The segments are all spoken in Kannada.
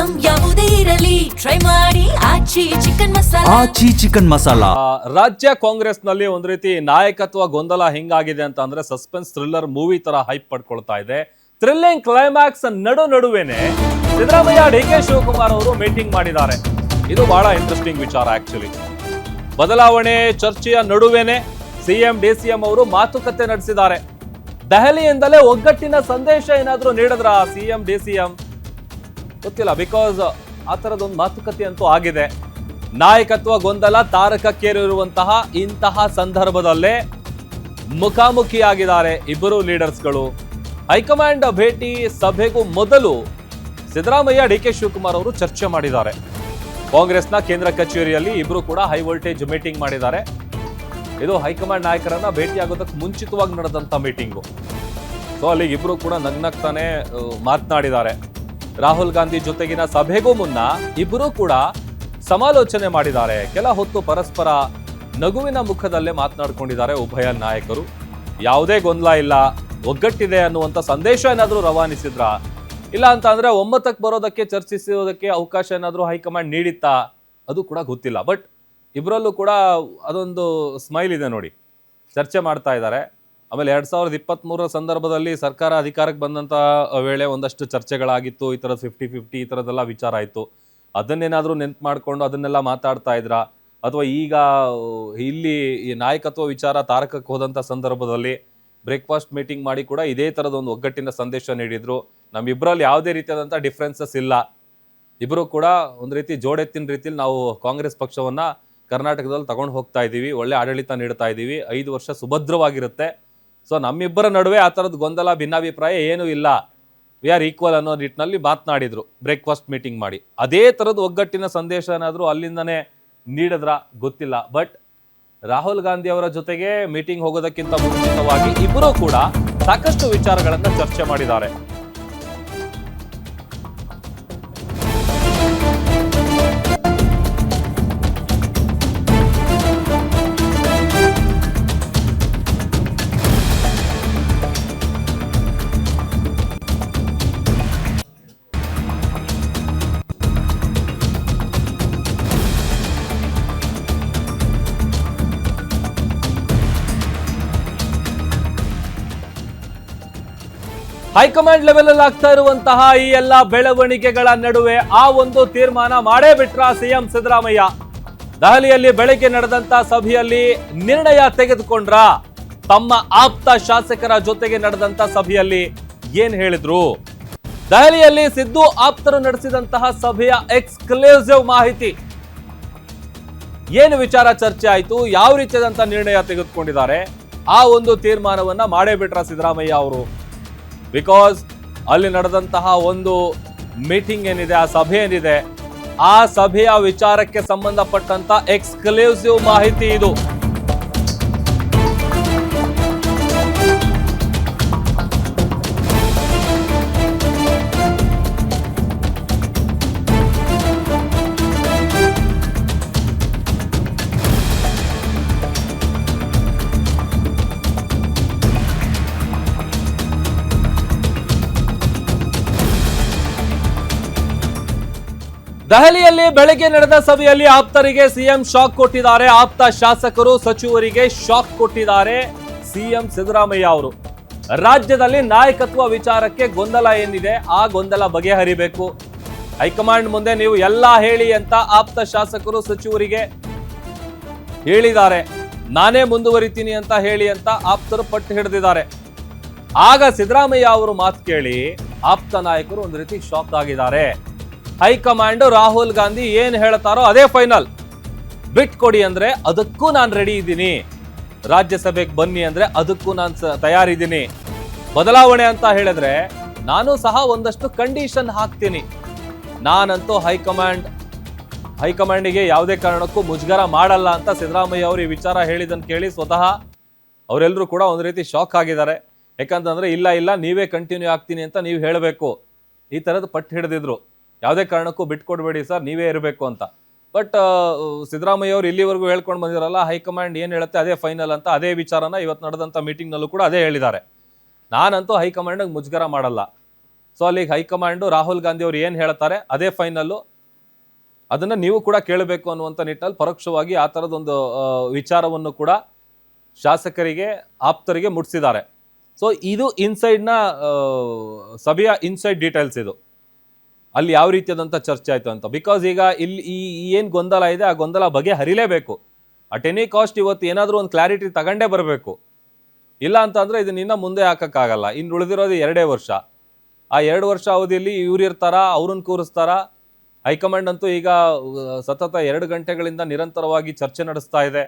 ಐಟಂ ಯಾವುದೇ ಇರಲಿ ಟ್ರೈ ಮಾಡಿ ಆಚಿ ಚಿಕನ್ ಮಸಾಲಾ. ಆಚಿ ಚಿಕನ್ ಮಸಾಲಾ. ರಾಜ್ಯ ಕಾಂಗ್ರೆಸ್ ನಲ್ಲಿ ಒಂದ್ ರೀತಿ ನಾಯಕತ್ವ ಗೊಂದಲ ಹೆಂಗಾಗಿದೆ ಅಂತ ಅಂದ್ರೆ ಸಸ್ಪೆನ್ಸ್ ಥ್ರಿಲ್ಲರ್ ಮೂವಿ ತರ ಹೈಪ್ ಪಡ್ಕೊಳ್ತಾ ಇದೆ. ಥ್ರಿಲ್ಲಿಂಗ್ ಕ್ಲೈಮ್ಯಾಕ್ಸ್ ನಡುವೆನೆ ಸಿದ್ದರಾಮಯ್ಯ ಡಿ.ಕೆ. ಶಿವಕುಮಾರ್ ಅವರು ಮೀಟಿಂಗ್ ಮಾಡಿದ್ದಾರೆ. ಇದು ಬಹಳ ಇಂಟ್ರೆಸ್ಟಿಂಗ್ ವಿಚಾರ ಆಕ್ಚುಲಿ. ಬದಲಾವಣೆ ಚರ್ಚೆಯ ನಡುವೆನೆ ಸಿಎಂ ಡಿಸಿಎಂ ಅವರು ಮಾತುಕತೆ ನಡೆಸಿದ್ದಾರೆ. ದೆಹಲಿಯಿಂದಲೇ ಒಗ್ಗಟ್ಟಿನ ಸಂದೇಶ ಏನಾದ್ರೂ ನೀಡಿದ್ರ ಸಿಎಂ ಡಿಸಿಎಂ ಗೊತ್ತಿಲ್ಲ. ಬಿಕಾಸ್ ಆ ತರದೊಂದು ಮಾತುಕತೆ ಅಂತೂ ಆಗಿದೆ. ನಾಯಕತ್ವ ಗೊಂದಲ ತಾರಕಕ್ಕೇರಿರುವಂತಹ ಇಂತಹ ಸಂದರ್ಭದಲ್ಲೇ ಮುಖಾಮುಖಿಯಾಗಿದ್ದಾರೆ ಇಬ್ಬರು ಲೀಡರ್ಸ್ಗಳು. ಹೈಕಮಾಂಡ್ ಭೇಟಿ ಸಭೆಗೂ ಮೊದಲು ಸಿದ್ದರಾಮಯ್ಯ ಡಿ.ಕೆ. ಶಿವಕುಮಾರ್ ಅವರು ಚರ್ಚೆ ಮಾಡಿದ್ದಾರೆ. ಕಾಂಗ್ರೆಸ್ನ ಕೇಂದ್ರ ಕಚೇರಿಯಲ್ಲಿ ಇಬ್ರು ಕೂಡ ಹೈ ವೋಲ್ಟೇಜ್ ಮೀಟಿಂಗ್ ಮಾಡಿದ್ದಾರೆ. ಇದು ಹೈಕಮಾಂಡ್ ನಾಯಕರನ್ನ ಭೇಟಿಯಾಗೋದಕ್ಕೆ ಮುಂಚಿತವಾಗಿ ನಡೆದಂತ ಮೀಟಿಂಗು. ಸೊ ಅಲ್ಲಿ ಇಬ್ರು ಕೂಡ ನಗ್ನಗ್ತಾನೆ ಮಾತನಾಡಿದ್ದಾರೆ. ರಾಹುಲ್ ಗಾಂಧಿ ಜೊತೆಗಿನ ಸಭೆಗೂ ಮುನ್ನ ಇಬ್ಬರು ಕೂಡ ಸಮಾಲೋಚನೆ ಮಾಡಿದ್ದಾರೆ. ಕೆಲ ಹೊತ್ತು ಪರಸ್ಪರ ನಗುವಿನ ಮುಖದಲ್ಲೇ ಮಾತನಾಡ್ಕೊಂಡಿದ್ದಾರೆ ಉಭಯ ನಾಯಕರು. ಯಾವುದೇ ಗೊಂದಲ ಇಲ್ಲ, ಒಗ್ಗಟ್ಟಿದೆ ಅನ್ನುವಂಥ ಸಂದೇಶ ಏನಾದರೂ ರವಾನಿಸಿದ್ರ, ಇಲ್ಲ ಅಂತ ಅಂದ್ರೆ ಒಮ್ಮತಕ್ಕೆ ಬರೋದಕ್ಕೆ ಚರ್ಚಿಸೋದಕ್ಕೆ ಅವಕಾಶ ಏನಾದರೂ ಹೈಕಮಾಂಡ್ ನೀಡಿತ್ತಾ, ಅದು ಕೂಡ ಗೊತ್ತಿಲ್ಲ. ಬಟ್ ಇಬ್ಬರಲ್ಲೂ ಕೂಡ ಅದೊಂದು ಸ್ಮೈಲ್ ಇದೆ ನೋಡಿ, ಚರ್ಚೆ ಮಾಡ್ತಾ ಇದ್ದಾರೆ. ಆಮೇಲೆ 2023 ಸಂದರ್ಭದಲ್ಲಿ ಸರ್ಕಾರ ಅಧಿಕಾರಕ್ಕೆ ಬಂದಂಥ ವೇಳೆ ಒಂದಷ್ಟು ಚರ್ಚೆಗಳಾಗಿತ್ತು. ಈ ಥರದ 50-50 ಈ ಥರದ್ದೆಲ್ಲ ವಿಚಾರ ಆಯಿತು. ಅದನ್ನೇನಾದರೂ ನೆನ್ಪು ಮಾಡಿಕೊಂಡು ಅದನ್ನೆಲ್ಲ ಮಾತಾಡ್ತಾ ಇದ್ರ, ಅಥವಾ ಈಗ ಇಲ್ಲಿ ಈ ನಾಯಕತ್ವ ವಿಚಾರ ತಾರಕಕ್ಕೆ ಹೋದಂಥ ಸಂದರ್ಭದಲ್ಲಿ ಬ್ರೇಕ್ಫಾಸ್ಟ್ ಮೀಟಿಂಗ್ ಮಾಡಿ ಕೂಡ ಇದೇ ಥರದೊಂದು ಒಗ್ಗಟ್ಟಿನ ಸಂದೇಶ ನೀಡಿದ್ರು. ನಮ್ಮಿಬ್ಬರಲ್ಲಿ ಯಾವುದೇ ರೀತಿಯಾದಂಥ ಡಿಫ್ರೆನ್ಸಸ್ ಇಲ್ಲ, ಇಬ್ಬರು ಕೂಡ ಒಂದು ರೀತಿ ಜೋಡೆತ್ತಿನ ರೀತಿಯಲ್ಲಿ ನಾವು ಕಾಂಗ್ರೆಸ್ ಪಕ್ಷವನ್ನ ಕರ್ನಾಟಕದಲ್ಲಿ ತಗೊಂಡು ಹೋಗ್ತಾ ಇದ್ದೀವಿ, ಒಳ್ಳೆ ಆಡಳಿತ ನೀಡ್ತಾ ಇದ್ದೀವಿ, 5 ವರ್ಷ ಸುಭದ್ರವಾಗಿರುತ್ತೆ. ಸೊ ನಮ್ಮಿಬ್ಬರ ನಡುವೆ ಆ ಥರದ್ದು ಗೊಂದಲ ಭಿನ್ನಾಭಿಪ್ರಾಯ ಏನೂ ಇಲ್ಲ, ವಿ ಆರ್ ಈಕ್ವಲ್ ಅನ್ನೋ ನಿಟ್ಟಿನಲ್ಲಿ ಮಾತನಾಡಿದ್ರು ಬ್ರೇಕ್ಫಾಸ್ಟ್ ಮೀಟಿಂಗ್ ಮಾಡಿ. ಅದೇ ಥರದ್ದು ಒಗ್ಗಟ್ಟಿನ ಸಂದೇಶ ಏನಾದರೂ ಅಲ್ಲಿಂದನೇ ನೀಡಿದ್ರ ಗೊತ್ತಿಲ್ಲ. ಬಟ್ ರಾಹುಲ್ ಗಾಂಧಿ ಅವರ ಜೊತೆಗೆ ಮೀಟಿಂಗ್ ಹೋಗೋದಕ್ಕಿಂತ ಮುಂಚಿತವಾಗಿ ಇಬ್ಬರೂ ಕೂಡ ಸಾಕಷ್ಟು ವಿಚಾರಗಳನ್ನು ಚರ್ಚೆ ಮಾಡಿದ್ದಾರೆ. ಹೈಕಮಾಂಡ್ ಲೆವೆಲ್ ಅಲ್ಲಿ ಆಗ್ತಾ ಇರುವಂತಹ ಈ ಎಲ್ಲಾ ಬೆಳವಣಿಗೆಗಳ ನಡುವೆ ಆ ಒಂದು ತೀರ್ಮಾನ ಮಾಡೇ ಬಿಟ್ರ ಸಿಎಂ ಸಿದ್ದರಾಮಯ್ಯ. ದೆಹಲಿಯಲ್ಲಿ ಬೆಳಗ್ಗೆ ನಡೆದಂತ ಸಭೆಯಲ್ಲಿ ನಿರ್ಣಯ ತೆಗೆದುಕೊಂಡ್ರ. ತಮ್ಮ ಆಪ್ತ ಶಾಸಕರ ಜೊತೆಗೆ ನಡೆದಂತ ಸಭೆಯಲ್ಲಿ ಏನ್ ಹೇಳಿದ್ರು? ದೆಹಲಿಯಲ್ಲಿ ಸಿದ್ದು ಆಪ್ತರು ನಡೆಸಿದಂತಹ ಸಭೆಯ ಎಕ್ಸ್ಕ್ಲೂಸಿವ್ ಮಾಹಿತಿ. ಏನು ವಿಚಾರ ಚರ್ಚೆ ಆಯ್ತು, ಯಾವ ರೀತಿಯಾದಂತ ನಿರ್ಣಯ ತೆಗೆದುಕೊಂಡಿದ್ದಾರೆ, ಆ ಒಂದು ತೀರ್ಮಾನವನ್ನ ಮಾಡೇ ಬಿಟ್ರ ಸಿದ್ದರಾಮಯ್ಯ ಅವರು. ಬಿಕಾಸ್ ಅಲ್ಲಿ ನಡೆದಂತಹ ಒಂದು ಮೀಟಿಂಗ್ ಏನಿದೆ, ಆ ಸಭೆ ಏನಿದೆ, ಆ ಸಭೆಯ ವಿಚಾರಕ್ಕೆ ಸಂಬಂಧಪಟ್ಟಂತ ಎಕ್ಸ್ಕ್ಲೂಸಿವ್ ಮಾಹಿತಿ ಇದು. ದೆಹಲಿಯಲ್ಲಿ ಬೆಳಗ್ಗೆ ನಡೆದ ಸಭೆಯಲ್ಲಿ ಆಪ್ತರಿಗೆ ಸಿಎಂ ಶಾಕ್ ಕೊಟ್ಟಿದ್ದಾರೆ. ಆಪ್ತ ಶಾಸಕರು ಸಚಿವರಿಗೆ ಶಾಕ್ ಕೊಟ್ಟಿದ್ದಾರೆ ಸಿಎಂ ಸಿದ್ದರಾಮಯ್ಯ ಅವರು. ರಾಜ್ಯದಲ್ಲಿ ನಾಯಕತ್ವ ವಿಚಾರಕ್ಕೆ ಗೊಂದಲ ಏನಿದೆ, ಆ ಗೊಂದಲ ಬಗೆಹರಿಬೇಕು. ಹೈಕಮಾಂಡ್ ಮುಂದೆ ನೀವು ಎಲ್ಲ ಹೇಳಿ ಅಂತ ಆಪ್ತ ಶಾಸಕರು ಸಚಿವರಿಗೆ ಹೇಳಿದ್ದಾರೆ. ನಾನೇ ಮುಂದುವರಿತೀನಿ ಅಂತ ಹೇಳಿ ಅಂತ ಆಪ್ತರು ಪಟ್ಟು ಹಿಡಿದಿದ್ದಾರೆ. ಆಗ ಸಿದ್ದರಾಮಯ್ಯ ಅವರು ಮಾತು ಕೇಳಿ ಆಪ್ತ ನಾಯಕರು ಒಂದು ರೀತಿ ಶಾಕ್ ಆಗಿದ್ದಾರೆ. ಹೈಕಮಾಂಡ್ ರಾಹುಲ್ ಗಾಂಧಿ ಏನ್ ಹೇಳ್ತಾರೋ ಅದೇ ಫೈನಲ್, ಬಿಟ್ಕೊಡಿ ಅಂದ್ರೆ ಅದಕ್ಕೂ ನಾನು ರೆಡಿ ಇದ್ದೀನಿ, ರಾಜ್ಯಸಭೆಗೆ ಬನ್ನಿ ಅಂದ್ರೆ ಅದಕ್ಕೂ ನಾನು ತಯಾರಿದ್ದೀನಿ, ಬದಲಾವಣೆ ಅಂತ ಹೇಳಿದ್ರೆ ನಾನು ಸಹ ಒಂದಷ್ಟು ಕಂಡೀಷನ್ ಹಾಕ್ತೀನಿ, ನಾನಂತೂ ಹೈಕಮಾಂಡಿಗೆ ಯಾವುದೇ ಕಾರಣಕ್ಕೂ ಮುಜುಗರ ಮಾಡಲ್ಲ ಅಂತ ಸಿದ್ದರಾಮಯ್ಯ ಅವರು ಈ ವಿಚಾರ ಹೇಳಿದನ್ನು ಕೇಳಿ ಸ್ವತಃ ಅವರೆಲ್ಲರೂ ಕೂಡ ಒಂದು ರೀತಿ ಶಾಕ್ ಆಗಿದ್ದಾರೆ. ಯಾಕಂತಂದ್ರೆ ಇಲ್ಲ ನೀವೇ ಕಂಟಿನ್ಯೂ ಆಗ್ತೀನಿ ಅಂತ ನೀವು ಹೇಳಬೇಕು, ಈ ತರದ್ ಪಟ್ಟು ಹಿಡಿದಿದ್ರು. ಯಾವುದೇ ಕಾರಣಕ್ಕೂ ಬಿಟ್ಕೊಡ್ಬೇಡಿ ಸರ್, ನೀವೇ ಇರಬೇಕು ಅಂತ. ಬಟ್ ಸಿದ್ದರಾಮಯ್ಯ ಅವರು ಇಲ್ಲಿವರೆಗೂ ಹೇಳ್ಕೊಂಡು ಬಂದಿರಲ್ಲ, ಹೈಕಮಾಂಡ್ ಏನು ಹೇಳುತ್ತೆ ಅದೇ ಫೈನಲ್ ಅಂತ. ಅದೇ ವಿಚಾರನ ಇವತ್ತು ನಡೆದಂಥ ಮೀಟಿಂಗ್ನಲ್ಲೂ ಕೂಡ ಅದೇ ಹೇಳಿದ್ದಾರೆ. ನಾನಂತೂ ಹೈಕಮಾಂಡ್ಗೆ ಮುಜುಗರ ಮಾಡಲ್ಲ, ಸೊ ಅಲ್ಲಿ ಹೈಕಮಾಂಡು ರಾಹುಲ್ ಗಾಂಧಿ ಅವರು ಏನು ಹೇಳ್ತಾರೆ ಅದೇ ಫೈನಲ್ಲು, ಅದನ್ನ ನೀವು ಕೂಡ ಕೇಳಬೇಕು ಅನ್ನುವಂಥ ನಿಟ್ಟಿನಲ್ಲಿ ಪರೋಕ್ಷವಾಗಿ ಆ ಥರದೊಂದು ವಿಚಾರವನ್ನು ಕೂಡ ಶಾಸಕರಿಗೆ ಆಪ್ತರಿಗೆ ಮುಟ್ಟಿಸಿದ್ದಾರೆ. ಸೊ ಇದು ಇನ್ಸೈಡ್ನ ಸಭೆಯ ಇನ್ಸೈಡ್ ಡೀಟೇಲ್ಸ್ ಇದು, ಅಲ್ಲಿ ಯಾವ ರೀತಿಯಾದಂಥ ಚರ್ಚೆ ಆಯಿತು ಅಂತ. ಬಿಕಾಸ್ ಈಗ ಇಲ್ಲಿ ಈ ಏನು ಗೊಂದಲ ಇದೆ ಆ ಗೊಂದಲ ಬಗೆಹರಿಲೇಬೇಕು. ಅಟ್ ಎನಿ ಕಾಸ್ಟ್ ಇವತ್ತು ಏನಾದರೂ ಒಂದು ಕ್ಲಾರಿಟಿ ತಗೊಂಡೇ ಬರಬೇಕು. ಇಲ್ಲ ಅಂತಂದರೆ ಇದನ್ನ ಇನ್ನ ಮುಂದೆ ಹಾಕೋಕ್ಕಾಗಲ್ಲ. ಇನ್ನು ಉಳಿದಿರೋದು 2 ವರ್ಷ. ಆ 2 ವರ್ಷ ಅವಧಿಯಲ್ಲಿ ಇವ್ರು ಇರ್ತಾರಾ, ಅವ್ರನ್ನ ಕೂರಿಸ್ತಾರಾ? ಹೈಕಮಾಂಡ್ ಅಂತೂ ಈಗ ಸತತ 2 ಗಂಟೆಗಳಿಂದ ನಿರಂತರವಾಗಿ ಚರ್ಚೆ ನಡೆಸ್ತಾ ಇದೆ.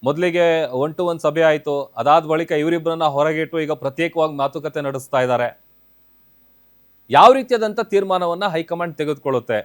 ಮೊದಲಿಗೆ 1-to-1 ಸಭೆ ಆಯಿತು, ಅದಾದ ಬಳಿಕ ಇವರಿಬ್ಬರನ್ನ ಹೊರಗಿಟ್ಟು ಈಗ ಪ್ರತ್ಯೇಕವಾಗಿ ಮಾತುಕತೆ ನಡೆಸ್ತಾ ಇದ್ದಾರೆ. ಯಾವ ರೀತಿಯಾದಂಥ ತೀರ್ಮಾನವನ್ನ ಹೈಕಮಾಂಡ್ ತೆಗೆದುಕೊಳ್ಳುತ್ತೆ?